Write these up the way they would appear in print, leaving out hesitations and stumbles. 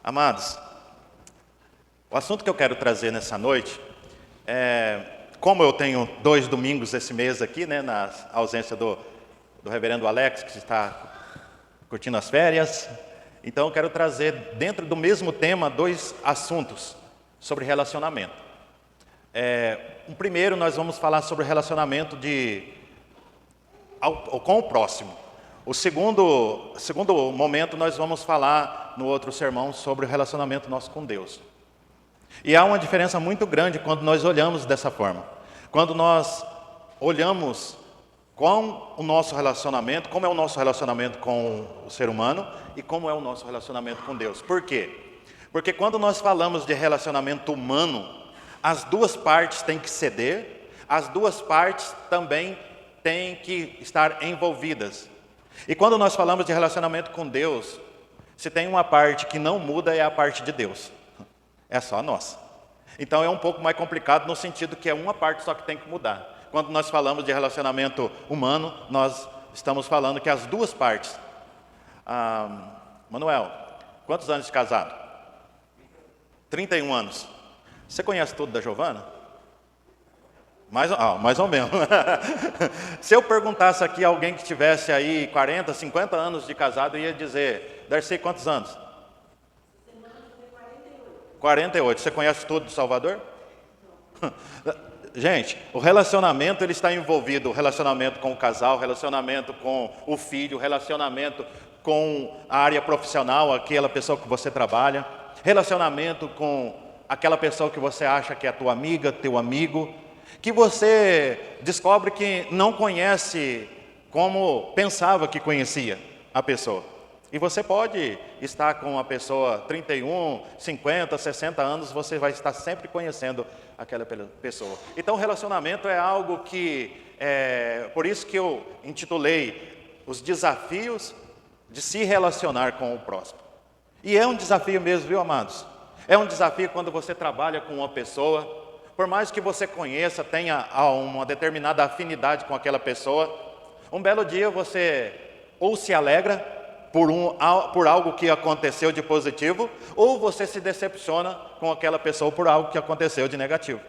Amados, o assunto que eu quero trazer nessa noite como eu tenho 2 domingos esse mês aqui, né, na ausência do reverendo Alex, que está curtindo as férias, então eu quero trazer dentro do mesmo tema 2 assuntos sobre relacionamento. O primeiro nós vamos falar sobre relacionamento com o próximo. O segundo momento nós vamos falar no outro sermão sobre o relacionamento nosso com Deus. E há uma diferença muito grande quando nós olhamos dessa forma. Quando nós olhamos com o nosso relacionamento, como é o nosso relacionamento com o ser humano e como é o nosso relacionamento com Deus. Por quê? Porque quando nós falamos de relacionamento humano, as 2 partes têm que ceder, as 2 partes também têm que estar envolvidas. E quando nós falamos de relacionamento com Deus, se tem uma parte que não muda, é a parte de Deus. É só a nossa. Então é um pouco mais complicado no sentido que é uma parte só que tem que mudar. Quando nós falamos de relacionamento humano, nós estamos falando que as 2 partes. Manuel, quantos anos de casado? 31 anos. Você conhece tudo da Giovana? Mais ou menos. Se eu perguntasse aqui a alguém que tivesse aí 40, 50 anos de casado, eu ia dizer, Darcy, quantos anos? 48. Você conhece tudo de Salvador? Gente, o relacionamento ele está envolvido, o relacionamento com o casal, relacionamento com o filho, relacionamento com a área profissional, aquela pessoa que você trabalha, relacionamento com aquela pessoa que você acha que é tua amiga, teu amigo, que você descobre que não conhece como pensava que conhecia a pessoa. E você pode estar com uma pessoa 31, 50, 60 anos, você vai estar sempre conhecendo aquela pessoa. Então, relacionamento é algo que, por isso que eu intitulei os desafios de se relacionar com o próximo. E é um desafio mesmo, viu, amados? É um desafio quando você trabalha com uma pessoa, por mais que você conheça, tenha uma determinada afinidade com aquela pessoa, um belo dia você ou se alegra por algo que aconteceu de positivo, ou você se decepciona com aquela pessoa por algo que aconteceu de negativo.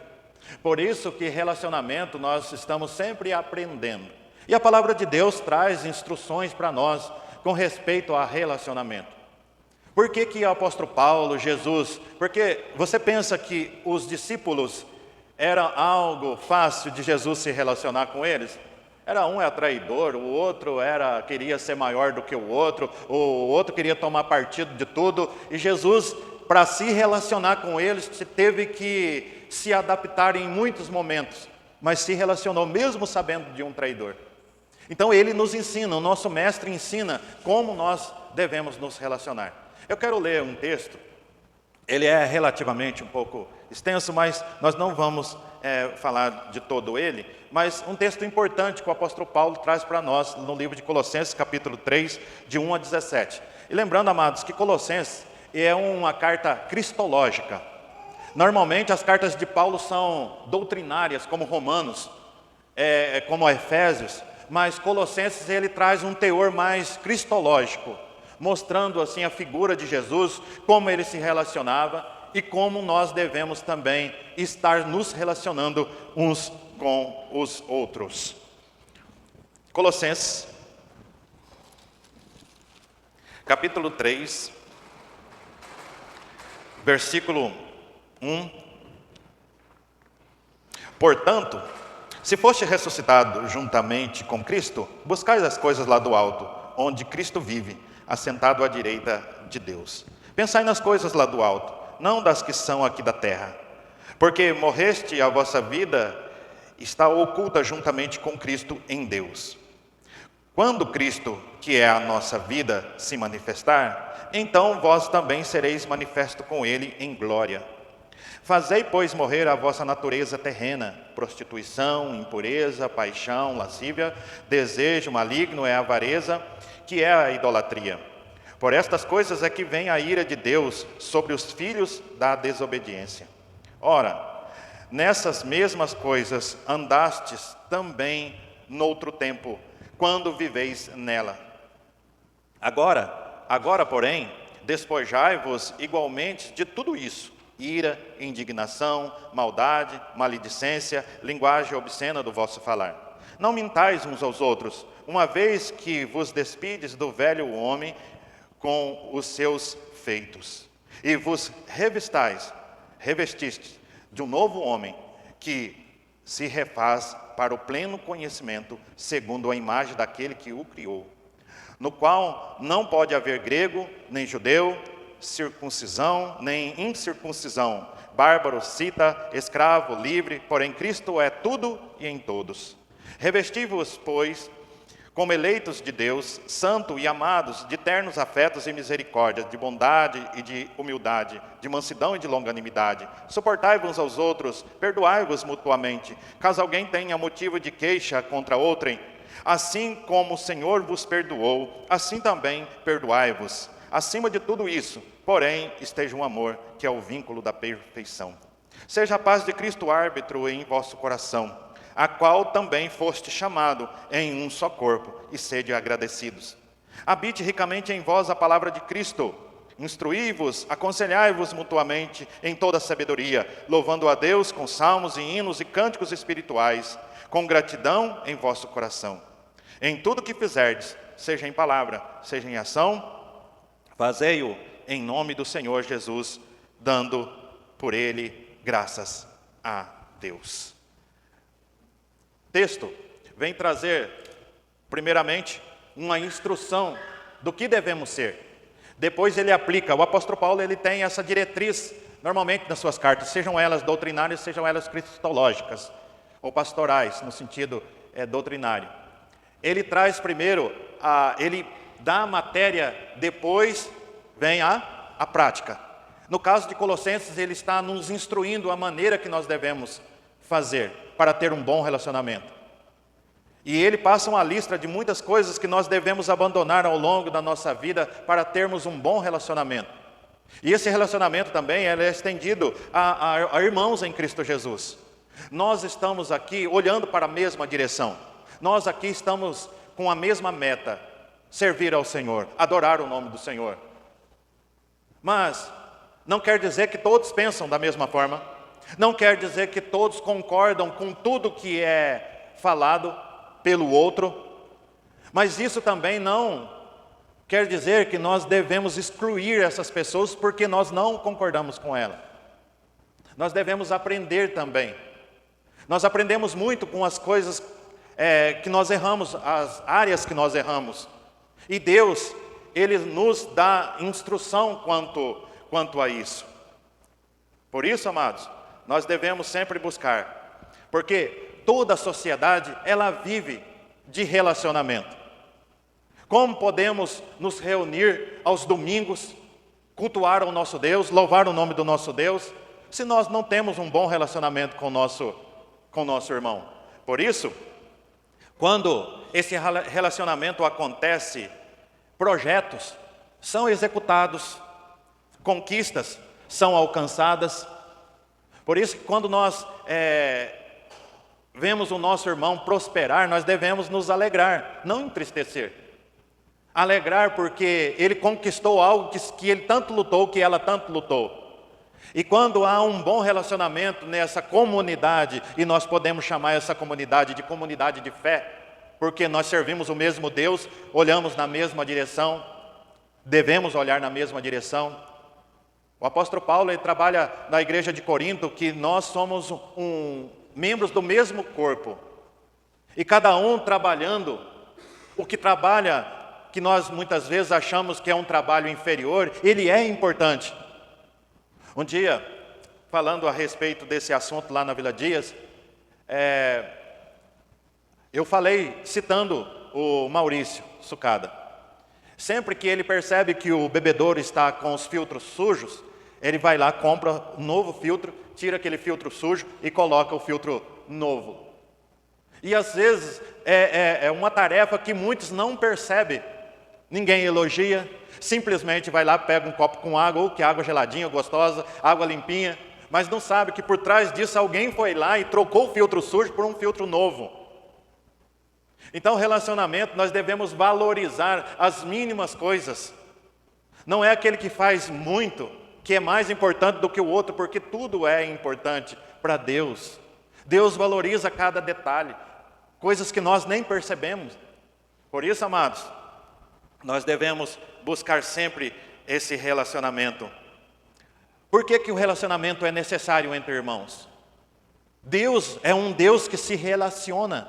Por isso que relacionamento nós estamos sempre aprendendo. E a palavra de Deus traz instruções para nós com respeito a relacionamento. Por que o apóstolo Paulo, Jesus, porque você pensa que os discípulos era algo fácil de Jesus se relacionar com eles? Um era traidor, o outro queria ser maior do que o outro queria tomar partido de tudo. E Jesus, para se relacionar com eles, teve que se adaptar em muitos momentos, mas se relacionou mesmo sabendo de um traidor. Então ele nos ensina, o nosso mestre ensina como nós devemos nos relacionar. Eu quero ler um texto, ele é relativamente um pouco extenso, mas nós não vamos falar de todo ele, mas um texto importante que o apóstolo Paulo traz para nós no livro de Colossenses, capítulo 3, de 1 a 17. E lembrando, amados, que Colossenses é uma carta cristológica. Normalmente as cartas de Paulo são doutrinárias, como Romanos, como Efésios, mas Colossenses ele traz um teor mais cristológico, mostrando assim a figura de Jesus, como ele se relacionava e como nós devemos também estar nos relacionando uns com os outros. Colossenses, capítulo 3, versículo 1. Portanto, se foste ressuscitado juntamente com Cristo, buscais as coisas lá do alto, onde Cristo vive, assentado à direita de Deus. Pensai nas coisas lá do alto, não das que são aqui da terra. Porque morreste e a vossa vida está oculta juntamente com Cristo em Deus. Quando Cristo, que é a nossa vida, se manifestar, então vós também sereis manifesto com Ele em glória. Fazei, pois, morrer a vossa natureza terrena, prostituição, impureza, paixão, lascívia, desejo maligno é a avareza, que é a idolatria. Por estas coisas é que vem a ira de Deus sobre os filhos da desobediência. Ora, nessas mesmas coisas andastes também noutro tempo, quando viveis nela. Agora, porém, despojai-vos igualmente de tudo isso: ira, indignação, maldade, maledicência, linguagem obscena do vosso falar. Não mintais uns aos outros, uma vez que vos despides do velho homem com os seus feitos, e vos revestistes de um novo homem, que se refaz para o pleno conhecimento, segundo a imagem daquele que o criou, no qual não pode haver grego, nem judeu, circuncisão, nem incircuncisão, bárbaro, cita, escravo, livre, porém Cristo é tudo e em todos. Revesti-vos, pois, como eleitos de Deus, santos e amados, de ternos afetos e misericórdia, de bondade e de humildade, de mansidão e de longanimidade. Suportai-vos aos outros, perdoai-vos mutuamente, caso alguém tenha motivo de queixa contra outrem. Assim como o Senhor vos perdoou, assim também perdoai-vos. Acima de tudo isso, porém, esteja o amor, que é o vínculo da perfeição. Seja a paz de Cristo árbitro em vosso coração, a qual também foste chamado em um só corpo, e sede agradecidos. Habite ricamente em vós a palavra de Cristo. Instruí-vos, aconselhai-vos mutuamente em toda sabedoria, louvando a Deus com salmos e hinos e cânticos espirituais, com gratidão em vosso coração. Em tudo que fizerdes, seja em palavra, seja em ação, fazei-o em nome do Senhor Jesus, dando por ele graças a Deus. Texto vem trazer, primeiramente, uma instrução do que devemos ser. Depois ele aplica. O apóstolo Paulo, ele tem essa diretriz, normalmente nas suas cartas, sejam elas doutrinárias, sejam elas cristológicas, ou pastorais, no sentido doutrinário. Ele traz primeiro, ele dá a matéria, depois vem a prática. No caso de Colossenses, ele está nos instruindo a maneira que nós devemos fazer para ter um bom relacionamento. E ele passa uma lista de muitas coisas que nós devemos abandonar ao longo da nossa vida para termos um bom relacionamento. E esse relacionamento também é estendido a irmãos em Cristo Jesus. Nós estamos aqui olhando para a mesma direção. Nós aqui estamos com a mesma meta: servir ao Senhor, adorar o nome do Senhor. Mas não quer dizer que todos pensam da mesma forma. Não quer dizer que todos concordam com tudo que é falado pelo outro. Mas isso também não quer dizer que nós devemos excluir essas pessoas porque nós não concordamos com elas. Nós devemos aprender também. Nós aprendemos muito com as coisas que nós erramos, as áreas que nós erramos. E Deus, Ele nos dá instrução quanto a isso. Por isso, amados, nós devemos sempre buscar, porque toda a sociedade, ela vive de relacionamento. Como podemos nos reunir aos domingos, cultuar o nosso Deus, louvar o nome do nosso Deus, se nós não temos um bom relacionamento com o nosso irmão? Por isso, quando esse relacionamento acontece, projetos são executados, conquistas são alcançadas. Por isso que quando nós vemos o nosso irmão prosperar, nós devemos nos alegrar, não entristecer. Alegrar porque ele conquistou algo que ele tanto lutou, que ela tanto lutou. E quando há um bom relacionamento nessa comunidade, e nós podemos chamar essa comunidade de comunidade de fé, porque nós servimos o mesmo Deus, olhamos na mesma direção, devemos olhar na mesma direção. O apóstolo Paulo, ele trabalha na igreja de Corinto, que nós somos membros do mesmo corpo. E cada um trabalhando, o que trabalha, que nós muitas vezes achamos que é um trabalho inferior, ele é importante. Um dia, falando a respeito desse assunto lá na Vila Dias, eu falei, citando o Maurício Sucada. Sempre que ele percebe que o bebedouro está com os filtros sujos, ele vai lá, compra um novo filtro, tira aquele filtro sujo e coloca o filtro novo. E às vezes é uma tarefa que muitos não percebem. Ninguém elogia, simplesmente vai lá, pega um copo com água, ou que água geladinha, gostosa, água limpinha, mas não sabe que por trás disso alguém foi lá e trocou o filtro sujo por um filtro novo. Então, relacionamento, nós devemos valorizar as mínimas coisas. Não é aquele que faz muito, que é mais importante do que o outro, porque tudo é importante para Deus. Deus valoriza cada detalhe, coisas que nós nem percebemos. Por isso, amados, nós devemos buscar sempre esse relacionamento. Por que o relacionamento é necessário entre irmãos? Deus é um Deus que se relaciona.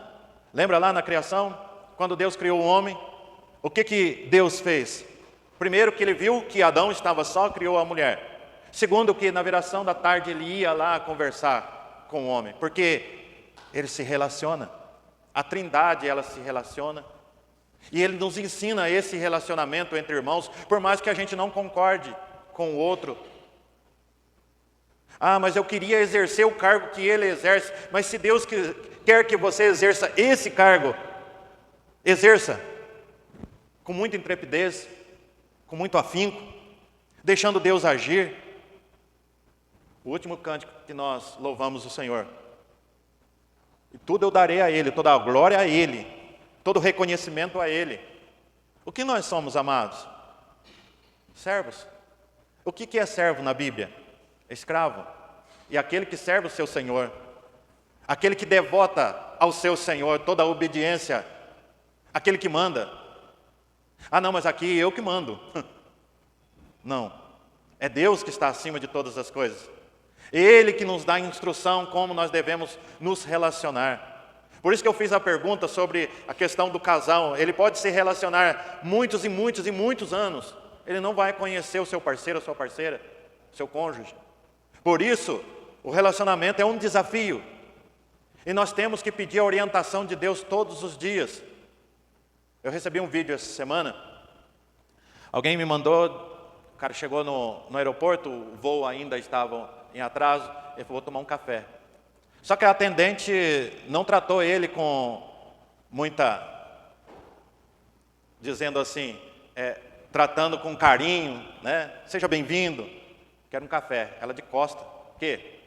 Lembra lá na criação, quando Deus criou o homem? O que Deus fez? Primeiro, que ele viu que Adão estava só, criou a mulher. Segundo, que na viração da tarde ele ia lá conversar com o homem, porque ele se relaciona. A Trindade, ela se relaciona. E ele nos ensina esse relacionamento entre irmãos, por mais que a gente não concorde com o outro. Ah, mas eu queria exercer o cargo que ele exerce. Mas se Deus quer que você exerça esse cargo, exerça com muita intrepidez, com muito afinco, deixando Deus agir. O último cântico que nós louvamos o Senhor. E tudo eu darei a Ele, toda a glória a Ele, todo o reconhecimento a Ele. O que nós somos, amados? Servos. O que é servo na Bíblia? Escravo. E aquele que serve o seu Senhor. Aquele que devota ao seu Senhor toda a obediência. Aquele que manda. Ah, não, mas aqui eu que mando. Não. É Deus que está acima de todas as coisas. Ele que nos dá instrução como nós devemos nos relacionar. Por isso que eu fiz a pergunta sobre a questão do casal. Ele pode se relacionar muitos e muitos e muitos anos. Ele não vai conhecer o seu parceiro, a sua parceira, seu cônjuge. Por isso, o relacionamento é um desafio. E nós temos que pedir a orientação de Deus todos os dias. Eu recebi um vídeo essa semana. Alguém me mandou, o cara chegou no aeroporto, o voo ainda estava em atraso, ele falou, vou tomar um café. Só que a atendente não tratou ele com muita, dizendo assim, tratando com carinho, né? Seja bem-vindo, quero um café. Ela de costa, o quê?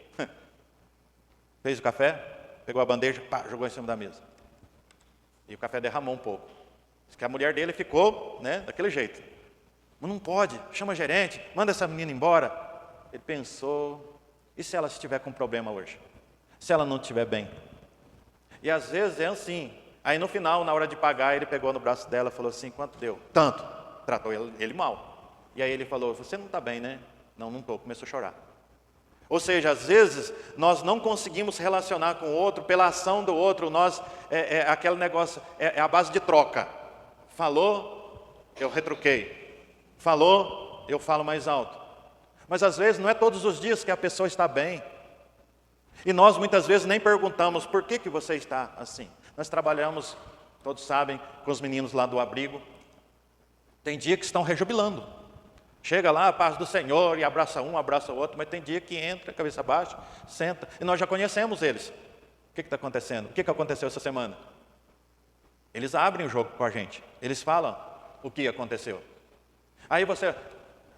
Fez o café, pegou a bandeja, pá, jogou em cima da mesa. E o café derramou um pouco. Diz que a mulher dele ficou, né, daquele jeito. Mas não pode, chama a gerente, manda essa menina embora. Ele pensou, e se ela estiver com problema hoje? Se ela não estiver bem? E às vezes é assim. Aí no final, na hora de pagar, ele pegou no braço dela e falou assim, quanto deu? Tanto. Tratou ele mal. E aí ele falou, você não está bem, né? Não, não estou. Começou a chorar. Ou seja, às vezes, nós não conseguimos relacionar com o outro pela ação do outro. Nós, aquele negócio, é a base de troca. Falou, eu retruquei. Falou, eu falo mais alto. Mas às vezes não é todos os dias que a pessoa está bem. E nós muitas vezes nem perguntamos, por que você está assim? Nós trabalhamos, todos sabem, com os meninos lá do abrigo. Tem dia que estão rejubilando. Chega lá, a paz do Senhor, e abraça um, abraça o outro, mas tem dia que entra, cabeça baixa, senta. E nós já conhecemos eles. O que está acontecendo? O que aconteceu essa semana? Eles abrem o jogo com a gente. Eles falam o que aconteceu. Aí você,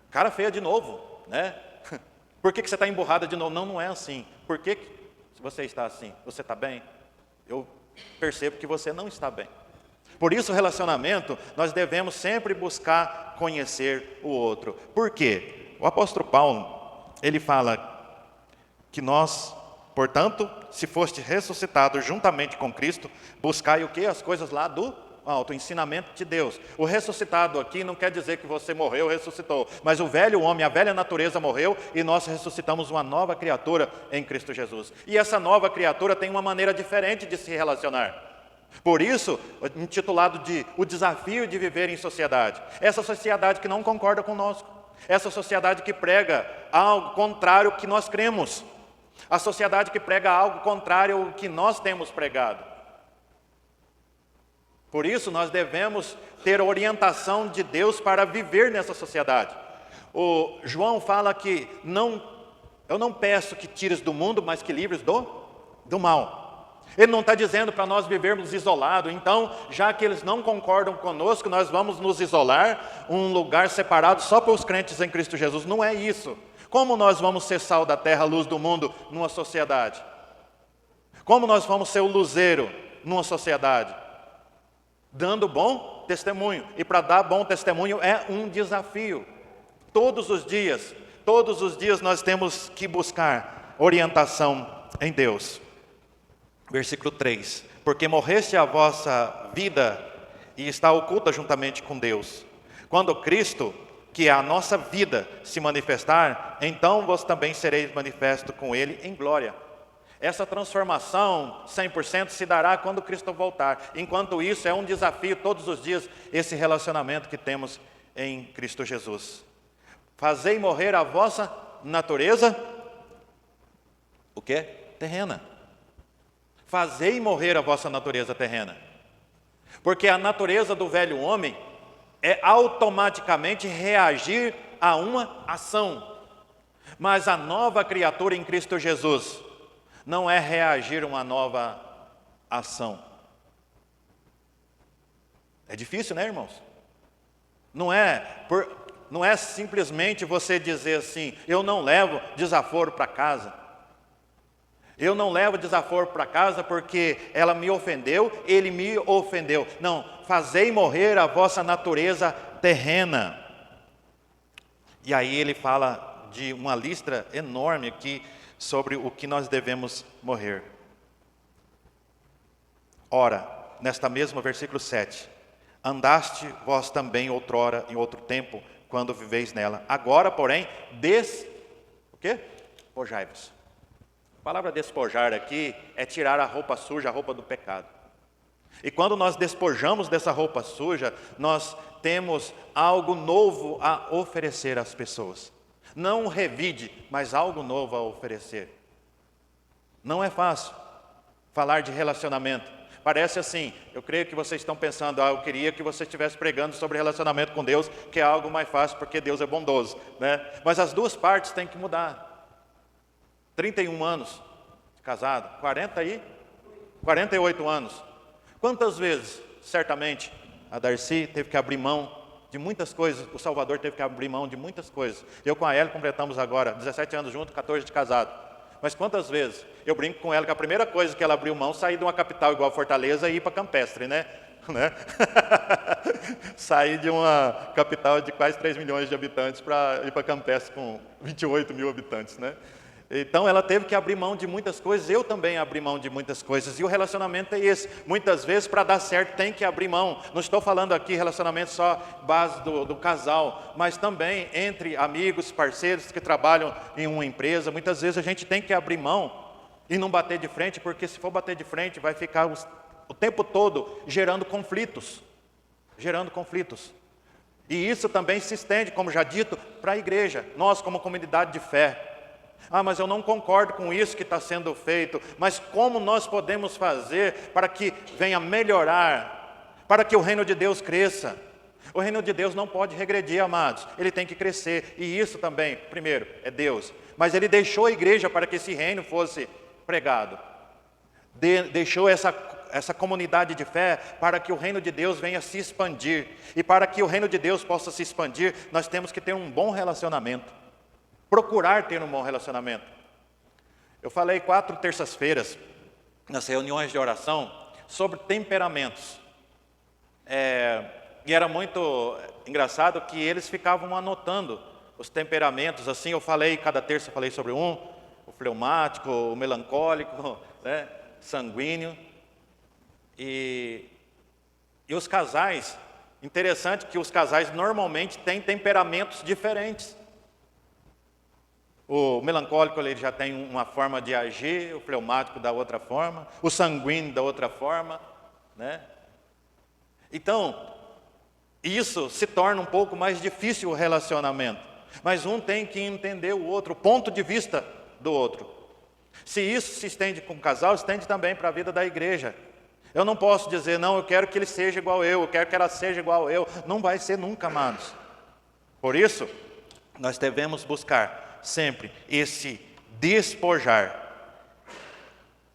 cara feia de novo, né? Por que você está emburrada de novo? Não, não é assim. Por que você está assim? Você está bem? Eu percebo que você não está bem. Por isso, o relacionamento, nós devemos sempre buscar conhecer o outro. Por quê? O apóstolo Paulo, ele fala que nós, portanto, se foste ressuscitado juntamente com Cristo, buscai o quê? As coisas lá do alto, o ensinamento de Deus. O ressuscitado aqui não quer dizer que você morreu, ressuscitou, mas o velho homem, a velha natureza morreu e nós ressuscitamos uma nova criatura em Cristo Jesus. E essa nova criatura tem uma maneira diferente de se relacionar. Por isso, intitulado de o desafio de viver em sociedade. Essa sociedade que não concorda conosco. Essa sociedade que prega algo contrário ao que nós cremos. A sociedade que prega algo contrário ao que nós temos pregado. Por isso, nós devemos ter orientação de Deus para viver nessa sociedade. O João fala que eu não peço que tires do mundo, mas que livres do mal. Ele não está dizendo para nós vivermos isolados. Então, já que eles não concordam conosco, nós vamos nos isolar, um lugar separado só para os crentes em Cristo Jesus. Não é isso. Como nós vamos ser sal da terra, luz do mundo, numa sociedade? Como nós vamos ser o luzeiro numa sociedade? Dando bom testemunho. E para dar bom testemunho é um desafio. Todos os dias nós temos que buscar orientação em Deus. Versículo 3. Porque morreste a vossa vida e está oculta juntamente com Deus. Quando Cristo, que é a nossa vida, se manifestar, então vós também sereis manifesto com Ele em glória. Essa transformação 100% se dará quando Cristo voltar. Enquanto isso, é um desafio todos os dias, esse relacionamento que temos em Cristo Jesus. Fazei morrer a vossa natureza, o quê? Terrena. Fazei morrer a vossa natureza terrena. Porque a natureza do velho homem é automaticamente reagir a uma ação. Mas a nova criatura em Cristo Jesus não é reagir a uma nova ação. É difícil, né, irmãos? Não é simplesmente você dizer assim, eu não levo desaforo para casa. Eu não levo desaforo para casa porque ela me ofendeu, ele me ofendeu. Não, fazei morrer a vossa natureza terrena. E aí ele fala de uma lista enorme aqui sobre o que nós devemos morrer. Ora, nesta mesma versículo 7, andaste vós também outrora, em outro tempo, quando viveis nela. Agora, porém, despojai-vos. A palavra despojar aqui é tirar a roupa suja, a roupa do pecado. E quando nós despojamos dessa roupa suja, nós temos algo novo a oferecer às pessoas. Não um revide, mas algo novo a oferecer. Não é fácil falar de relacionamento. Parece assim, eu creio que vocês estão pensando, eu queria que você estivesse pregando sobre relacionamento com Deus, que é algo mais fácil, porque Deus é bondoso, né? Mas as duas partes têm que mudar. 31 anos de casado, 48 anos. Quantas vezes, certamente, a Darcy teve que abrir mão de muitas coisas, o Salvador teve que abrir mão de muitas coisas. Eu com a Ela completamos agora 17 anos juntos, 14 de casado. Mas quantas vezes eu brinco com ela que a primeira coisa que ela abriu mão, sair de uma capital igual Fortaleza e ir para Campestre, né? Sair de uma capital de quase 3 milhões de habitantes para ir para Campestre com 28 mil habitantes, né? Então ela teve que abrir mão de muitas coisas, eu também abri mão de muitas coisas, e o relacionamento é esse. Muitas vezes para dar certo tem que abrir mão. Não estou falando aqui relacionamento só base do casal, mas também entre amigos, parceiros que trabalham em uma empresa. Muitas vezes a gente tem que abrir mão e não bater de frente, porque se for bater de frente vai ficar o tempo todo gerando conflitos. E isso também se estende, como já dito, para a igreja, nós como comunidade de fé. Mas eu não concordo com isso que está sendo feito. Mas como nós podemos fazer para que venha melhorar, para que o reino de Deus cresça? O reino de Deus não pode regredir, amados. Ele tem que crescer. E isso também, primeiro, é Deus. Mas Ele deixou a igreja para que esse reino fosse pregado. Deixou essa comunidade de fé para que o reino de Deus venha se expandir. E para que o reino de Deus possa se expandir, nós temos que ter um bom relacionamento. Procurar ter um bom relacionamento. Eu falei 4 terças-feiras, nas reuniões de oração, sobre temperamentos. E era muito engraçado que eles ficavam anotando os temperamentos. Assim, cada terça eu falei sobre o fleumático, o melancólico, né, sanguíneo. E os casais, interessante que os casais normalmente têm temperamentos diferentes. O melancólico ele já tem uma forma de agir, o fleumático da outra forma, o sanguíneo da outra forma, né? Então, isso se torna um pouco mais difícil o relacionamento. Mas um tem que entender o outro, o ponto de vista do outro. Se isso se estende com o casal, estende também para a vida da igreja. Eu não posso dizer, não, eu quero que ele seja igual eu quero que ela seja igual eu. Não vai ser nunca, amados. Por isso, nós devemos buscar sempre esse despojar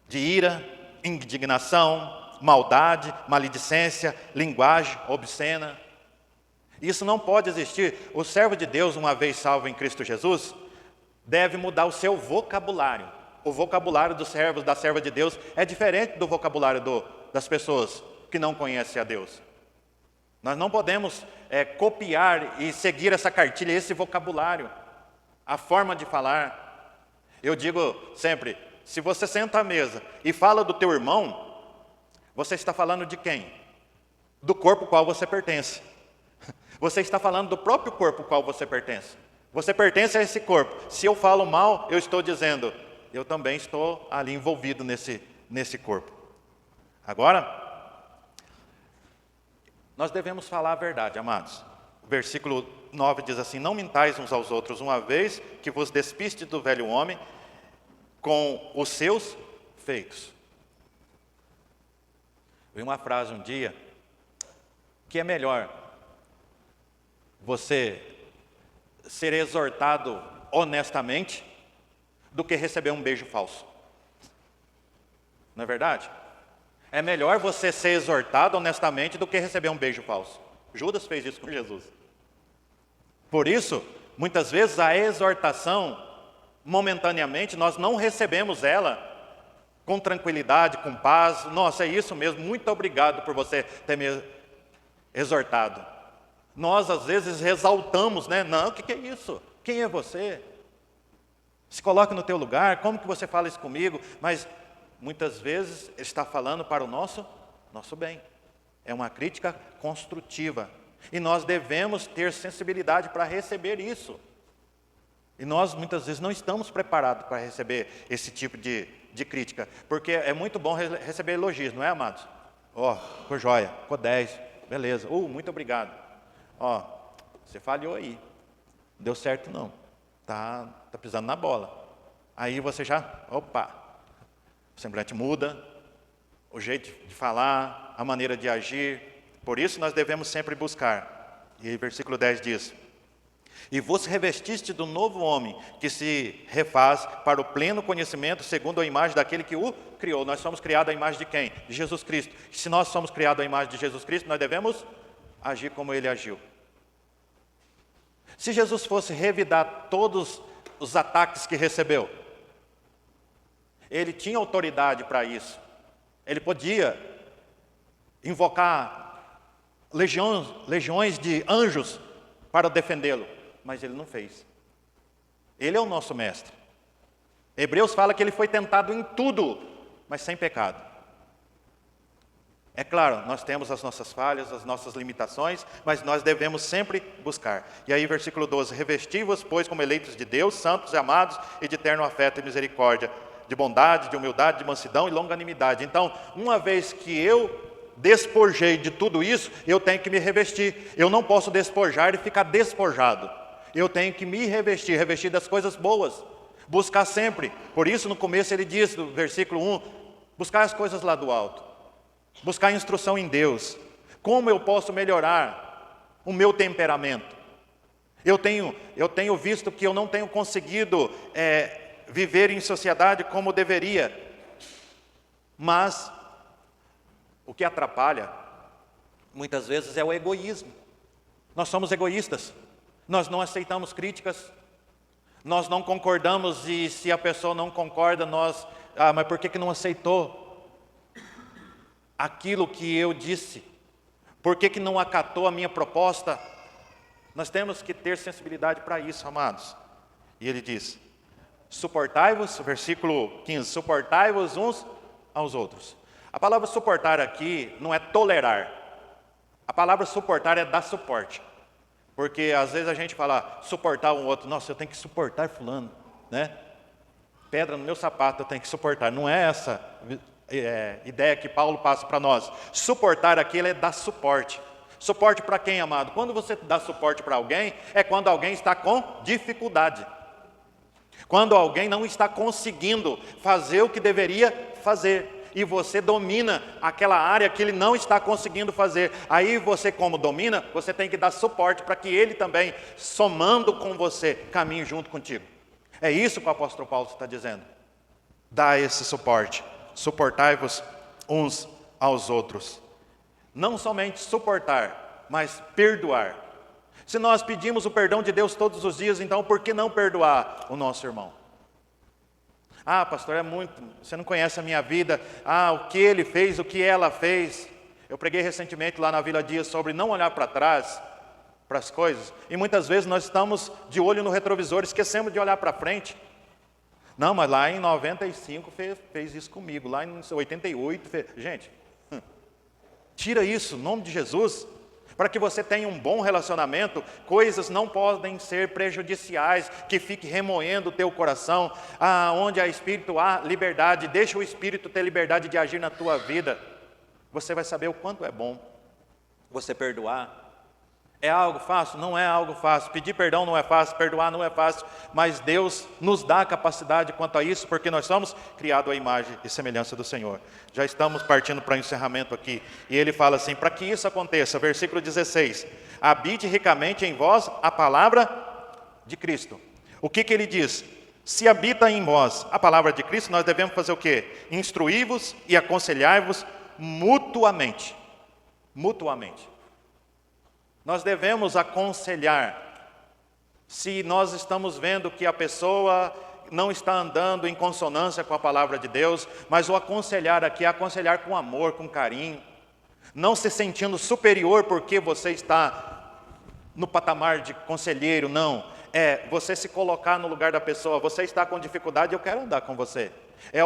de ira, indignação, maldade, maledicência, linguagem obscena. Isso não pode existir. O servo de Deus, uma vez salvo em Cristo Jesus, deve mudar o seu vocabulário. O vocabulário dos servos, da serva de Deus, é diferente do vocabulário das pessoas que não conhecem a Deus. Nós não podemos copiar e seguir essa cartilha, esse vocabulário, a forma de falar. Eu digo sempre, se você senta à mesa e fala do teu irmão, você está falando de quem? Do corpo ao qual você pertence. Você está falando do próprio corpo ao qual você pertence. Você pertence a esse corpo. Se eu falo mal, eu estou dizendo, eu também estou ali envolvido nesse corpo. Agora, nós devemos falar a verdade, amados. O versículo 9 diz assim, não mintais uns aos outros, uma vez que vos despiste do velho homem com os seus feitos. Vi uma frase um dia, que é melhor você ser exortado honestamente do que receber um beijo falso. Não é verdade? É melhor você ser exortado honestamente do que receber um beijo falso. Judas fez isso com Jesus. Por isso, muitas vezes a exortação, momentaneamente, nós não recebemos ela com tranquilidade, com paz. Nossa, é isso mesmo, muito obrigado por você ter me exortado. Nós, às vezes, exaltamos, né? Não, o que é isso? Quem é você? Se coloque no teu lugar, como que você fala isso comigo? Mas, muitas vezes, ele está falando para o nosso bem. É uma crítica construtiva. E nós devemos ter sensibilidade para receber isso. E nós, muitas vezes, não estamos preparados para receber esse tipo de crítica. Porque é muito bom receber elogios, não é, amados? Ficou joia, ficou 10, beleza. Muito obrigado. Você falhou aí. Não deu certo não. Tá pisando na bola. Aí você já, o semblante muda, o jeito de falar, a maneira de agir. Por isso nós devemos sempre buscar. E versículo 10 diz, e vos revestiste do novo homem, que se refaz para o pleno conhecimento, segundo a imagem daquele que o criou. Nós somos criados à imagem de quem? De Jesus Cristo. E se nós somos criados à imagem de Jesus Cristo, nós devemos agir como ele agiu. Se Jesus fosse revidar todos os ataques que recebeu, ele tinha autoridade para isso. Ele podia invocar legiões de anjos para defendê-lo, mas ele não fez. Ele é o nosso mestre. Hebreus fala que ele foi tentado em tudo, mas sem pecado. É claro, nós temos as nossas falhas, as nossas limitações, mas nós devemos sempre buscar. E aí, versículo 12, revesti-vos, pois, como eleitos de Deus, santos e amados, e de eterno afeto e misericórdia, de bondade, de humildade, de mansidão e longanimidade. Então, uma vez que eu despojei de tudo isso, eu tenho que me revestir. Eu não posso despojar e ficar despojado. Eu tenho que me revestir das coisas boas. Buscar sempre. Por isso, no começo ele diz, no versículo 1, buscar as coisas lá do alto. Buscar instrução em Deus. Como eu posso melhorar o meu temperamento? Eu tenho visto que eu não tenho conseguido viver em sociedade como deveria. Mas o que atrapalha, muitas vezes, é o egoísmo. Nós somos egoístas. Nós não aceitamos críticas. Nós não concordamos e se a pessoa não concorda, mas por que não aceitou aquilo que eu disse? Por que não acatou a minha proposta? Nós temos que ter sensibilidade para isso, amados. E ele diz, suportai-vos, versículo 15, suportai-vos uns aos outros. A palavra suportar aqui não é tolerar. A palavra suportar é dar suporte. Porque às vezes a gente fala suportar um outro, nossa, eu tenho que suportar fulano, né? Pedra no meu sapato eu tenho que suportar. Não é essa ideia que Paulo passa para nós. Suportar aqui é dar suporte. Suporte para quem, amado? Quando você dá suporte para alguém, é quando alguém está com dificuldade. Quando alguém não está conseguindo fazer o que deveria fazer. E você domina aquela área que ele não está conseguindo fazer. Aí você, como domina, você tem que dar suporte para que ele também, somando com você, caminhe junto contigo. É isso que o apóstolo Paulo está dizendo. Dá esse suporte. Suportai-vos uns aos outros. Não somente suportar, mas perdoar. Se nós pedimos o perdão de Deus todos os dias, então por que não perdoar o nosso irmão? Pastor, você não conhece a minha vida. O que ele fez, o que ela fez. Eu preguei recentemente lá na Vila Dias sobre não olhar para trás, para as coisas. E muitas vezes nós estamos de olho no retrovisor, esquecemos de olhar para frente. Não, mas lá em 95 fez isso comigo, lá em 88 fez. Gente, tira isso, em nome de Jesus. Para que você tenha um bom relacionamento, coisas não podem ser prejudiciais, que fique remoendo o teu coração. Onde há Espírito há liberdade, deixa o Espírito ter liberdade de agir na tua vida. Você vai saber o quanto é bom você perdoar. É algo fácil? Não é algo fácil. Pedir perdão não é fácil, perdoar não é fácil. Mas Deus nos dá a capacidade quanto a isso, porque nós somos criados à imagem e semelhança do Senhor. Já estamos partindo para o encerramento aqui. E ele fala assim, para que isso aconteça, versículo 16. Habite ricamente em vós a palavra de Cristo. O que ele diz? Se habita em vós a palavra de Cristo, nós devemos fazer o quê? Instruí-vos e aconselhai-vos mutuamente. Mutuamente. Nós devemos aconselhar, se nós estamos vendo que a pessoa não está andando em consonância com a palavra de Deus, mas o aconselhar aqui é aconselhar com amor, com carinho, não se sentindo superior porque você está no patamar de conselheiro, não. É você se colocar no lugar da pessoa, você está com dificuldade, eu quero andar com você. É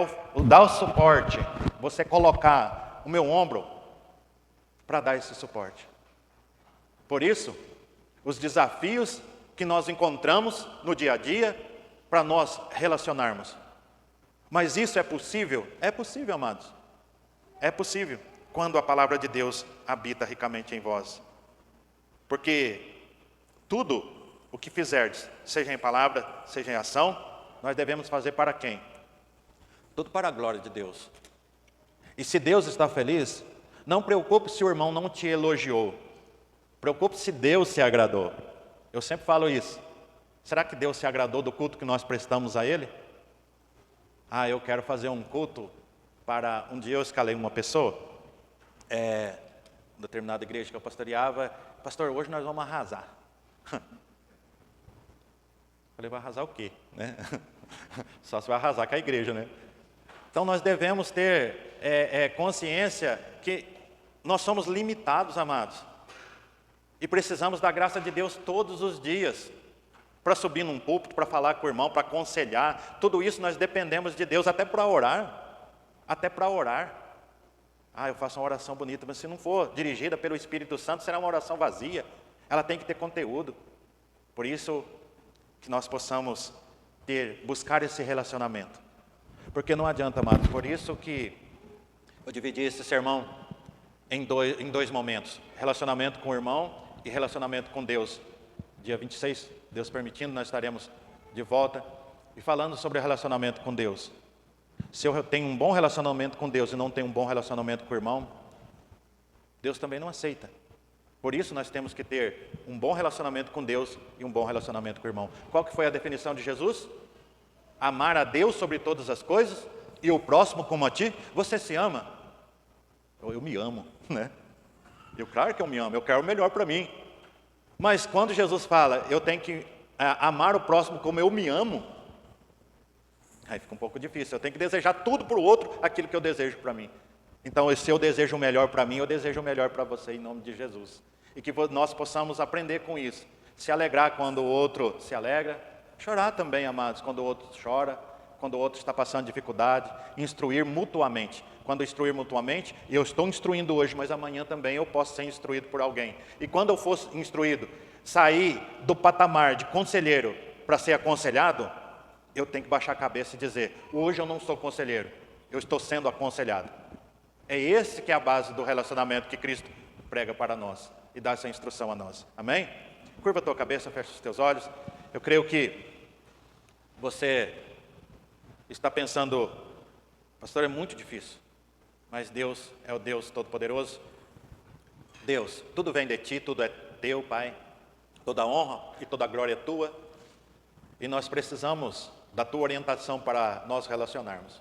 dar o suporte, você colocar o meu ombro para dar esse suporte. Por isso, os desafios que nós encontramos no dia a dia, para nós relacionarmos. Mas isso é possível? É possível, amados. É possível, quando a palavra de Deus habita ricamente em vós. Porque tudo o que fizerdes, seja em palavra, seja em ação, nós devemos fazer para quem? Tudo para a glória de Deus. E se Deus está feliz, não preocupe se o irmão não te elogiou. Preocupe-se se Deus se agradou. Eu sempre falo isso. Será que Deus se agradou do culto que nós prestamos a Ele? Eu quero fazer um culto para... Um dia eu escalei uma pessoa, determinada igreja que eu pastoreava. Pastor, hoje nós vamos arrasar. Falei, vai arrasar o quê? Né? Só se vai arrasar com a igreja, né? Então nós devemos ter consciência que nós somos limitados, amados. E precisamos da graça de Deus todos os dias, para subir num púlpito, para falar com o irmão, para aconselhar. Tudo isso nós dependemos de Deus, até para orar. Até para orar. Eu faço uma oração bonita, mas se não for dirigida pelo Espírito Santo, será uma oração vazia. Ela tem que ter conteúdo. Por isso que nós possamos buscar esse relacionamento. Porque não adianta, amados. Por isso que eu dividi esse sermão em dois momentos. Relacionamento com o irmão e relacionamento com Deus. Dia 26, Deus permitindo, nós estaremos de volta e falando sobre o relacionamento com Deus. Se eu tenho um bom relacionamento com Deus e não tenho um bom relacionamento com o irmão, Deus também não aceita. Por isso nós temos que ter um bom relacionamento com Deus e um bom relacionamento com o irmão. Qual que foi a definição de Jesus? Amar a Deus sobre todas as coisas e o próximo como a ti. Você se ama? Eu me amo, né? Claro que eu me amo, eu quero o melhor para mim. Mas quando Jesus fala, eu tenho que amar o próximo como eu me amo, aí fica um pouco difícil. Eu tenho que desejar tudo para o outro, aquilo que eu desejo para mim. Então, se eu desejo o melhor para mim, eu desejo o melhor para você, em nome de Jesus. E que nós possamos aprender com isso. Se alegrar quando o outro se alegra. Chorar também, amados, quando o outro chora. Quando o outro está passando dificuldade. Instruir mutuamente. Quando instruir mutuamente, eu estou instruindo hoje, mas amanhã também eu posso ser instruído por alguém. E quando eu for instruído, sair do patamar de conselheiro para ser aconselhado, eu tenho que baixar a cabeça e dizer, hoje eu não sou conselheiro, eu estou sendo aconselhado. É esse que é a base do relacionamento que Cristo prega para nós e dá essa instrução a nós. Amém? Curva a tua cabeça, fecha os teus olhos. Eu creio que você está pensando, pastor, é muito difícil. Mas Deus é o Deus Todo-Poderoso. Deus, tudo vem de Ti, tudo é Teu, Pai. Toda honra e toda glória é Tua. E nós precisamos da Tua orientação para nós relacionarmos.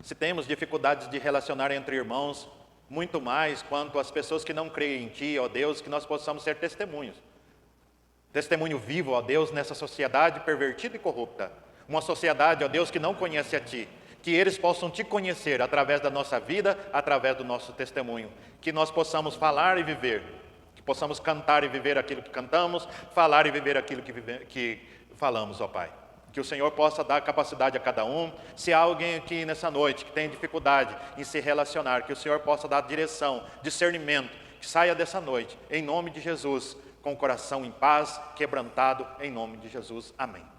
Se temos dificuldades de relacionar entre irmãos, muito mais quanto as pessoas que não creem em Ti, ó Deus, que nós possamos ser testemunhos. Testemunho vivo, ó Deus, nessa sociedade pervertida e corrupta. Uma sociedade, ó Deus, que não conhece a Ti. que eles possam te conhecer através da nossa vida, através do nosso testemunho, que nós possamos falar e viver, que possamos cantar e viver aquilo que cantamos, falar e viver aquilo que falamos, ó Pai. Que o Senhor possa dar capacidade a cada um. Se há alguém aqui nessa noite que tem dificuldade em se relacionar, que o Senhor possa dar direção, discernimento, que saia dessa noite, em nome de Jesus, com o coração em paz, quebrantado, em nome de Jesus. Amém.